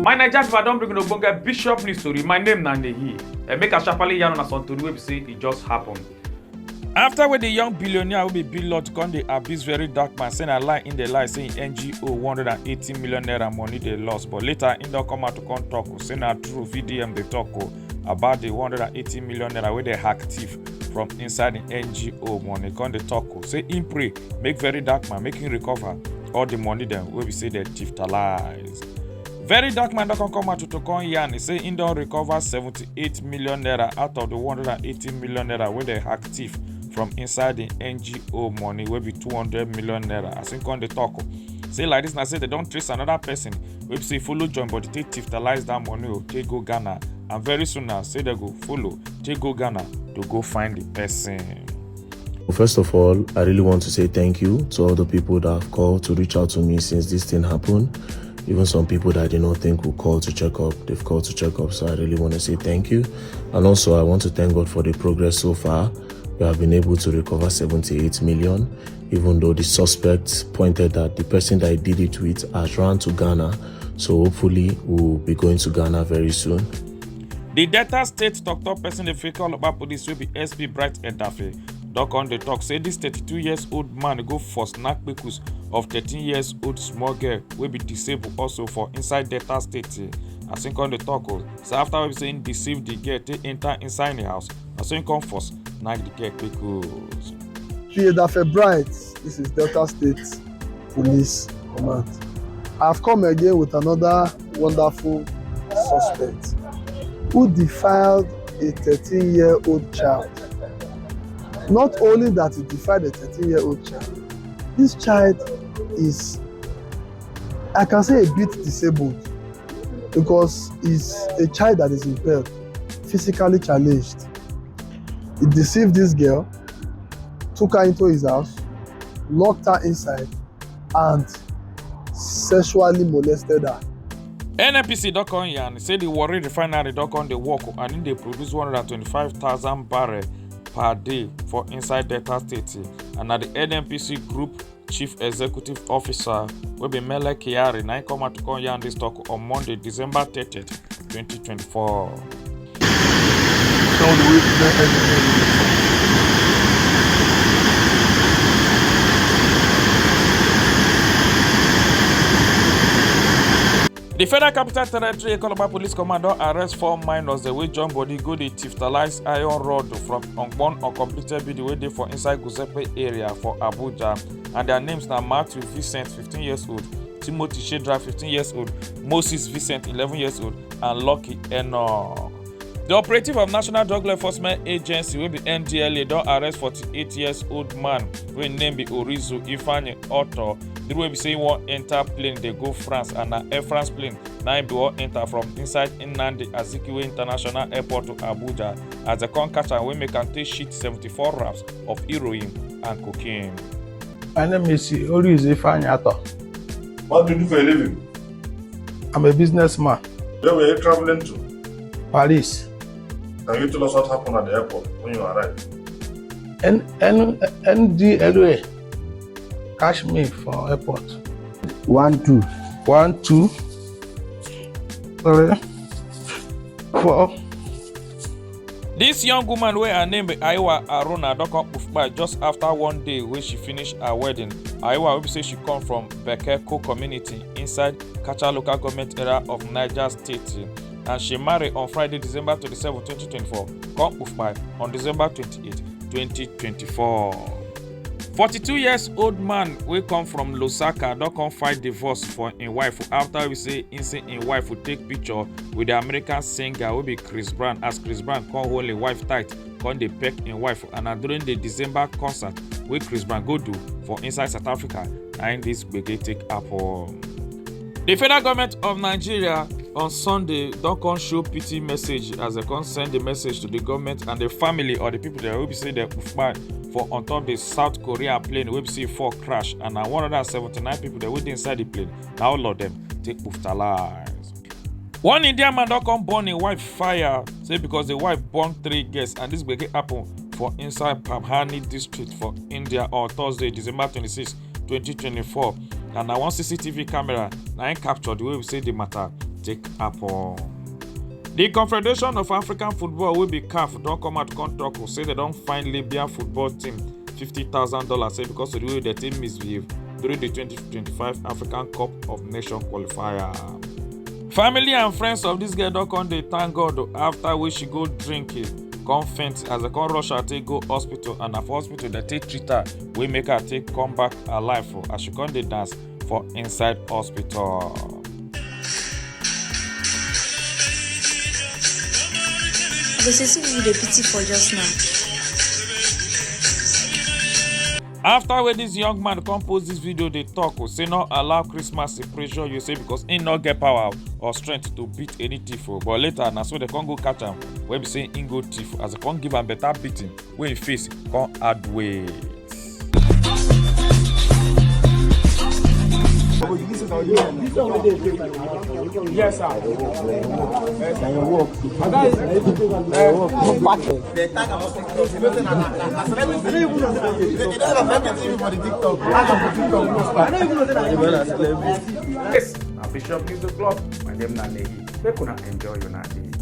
My Naija people, I don't bring no bonga Bishop news story. My name na Nehi. Make a sharply yarn on a son to we say it just happened. After when the young billionaire will be BLord come the abuse very dark man saying a lie in the lie saying NGO 180 million naira money they lost, but later in don't come out to come talk saying a true VDM they talk about the 180 million naira where they hack thief from inside the NGO money. Come they talk say in pray make very dark man making recover all the money then where we say they thief lies. Very dark man don't come out to come yarn. He say in don't recover 78 million naira out of the 180 million naira where they hack thief from inside the NGO money will be 200 million naira. As in come they talk. Say like this now say they don't trace another person. We say follow John but they tiftalize that money or take go Ghana. And very soon now say they go follow, take go Ghana to go find the person. First of all, I really want to say thank you to all the people that have called to reach out to me since this thing happened. Even some people that I did not think would call to check up, they've called to check up. So I really want to say thank you. And also I want to thank God for the progress so far. We have been able to recover 78 million, even though the suspect pointed that the person that I did it with has run to Ghana. So hopefully we'll be going to Ghana very soon. The Delta State talk person the fake all about police will be SP Bright Edafe. Doc on the talk say this 32 years old man go for snack because of 13 years old small girl will be disabled also for inside Delta State. I think on the talk so after we saying deceive the girl they enter inside the house. I think come first knock the girl because. Edafe Bright, this is Delta State Police Command. I've come again with another wonderful suspect who defiled a 13-year-old child. Not only that he defied a 13-year-old child, this child is, I can say, a bit disabled because he's a child that is impaired, physically challenged. He deceived this girl, took her into his house, locked her inside, and sexually molested her. NNPC don't come here and say the Warri refinery don't come the work and they produce 125,000 barrels per day for inside Delta State. And at the NNPC Group Chief Executive Officer will be Mele Kiari. Now come out to come here this talk on Monday, December 30th, 2024. The Federal Capital Territory Economic Police Command arrest 4 minors the way John body go the tiftalize iron rod from one uncompleted building wey dey for inside Guzepe area for Abuja, and their names na Matthew Vincent 15 years old, Timothy Shedra 15 years old, Moses Vincent 11 years old, and Lucky Enoch. The operative of National Drug Law Enforcement Agency wey be NDLA don arrest 48 years old man wey name be Orizu Ifeanyi Otto. The way be say he wan enter plane dey go France, and na Air France plane na him be wan enter from inside Nnamdi Azikiwe International Airport to Abuja as dem come catch am wey make am take shit 74 wraps of heroin and cocaine. My name is Orizu Ifeanyi Otto. What do you do for a living? I'm a businessman. Where were you traveling to? Paris. Can you tell us what happened at the airport when you arrived? NDLA catch me for airport. 1, 2. 1, 2, 3, 4. This young woman wey her name be Aiwa Aruna don come by just after one day wey she finish her wedding. Aiwa wey be say she come from Bekeko community inside Kacha local government area of Niger State, and she marry on Friday, December 27, 2024, come by on December 28, 2024. 42 years old man wey come from Lusaka don come fight divorce for im wife after we say im wife would take picture with the American singer wey be Chris Brown, as Chris Brown come hold im wife tight come dey peck im wife, and na during the December concert wey Chris Brown go do for inside South Africa na im dis gbege take happen. The federal government of Nigeria on Sunday don come show pity message as dem come send the message to the government and the family or the people that wey be say dem kpai for on top the South Korea plane wey be say 4 crash, and na 179 people that wey dey inside the plane na all of them take hospitalize. One Indian man don come burn im wife fire say because the wife born 3 girls, and this gbege happen for inside Pabhani district for India on Thursday, December 26, 2024. and na one CCTV camera na im capture the way we say the matter take happen. The Confederation of African Football wey be CAF don come out come talk say they don fine Libyan football team $50,000 say because of the way they take misbehave during the 2025 African Cup of Nations qualifier. Family and friends of this girl don come dey thank God after wey she go drink it, come faint as they come rush her take go hospital, and na for hospital they take treat her wey make her take come back alive as she come dey dance for inside hospital. This is who the pity for just now. After wey this young man come post this video, they talk say not allow Christmas to pressure you, say because he not get power or strength to beat any thief. But later na so they can't go catch him when we say in go thief as they can't give him better beating when he face can't add weight. Yes, sir. Yes, Bishop Music Club. My name is Nahi. They could not enjoy your night.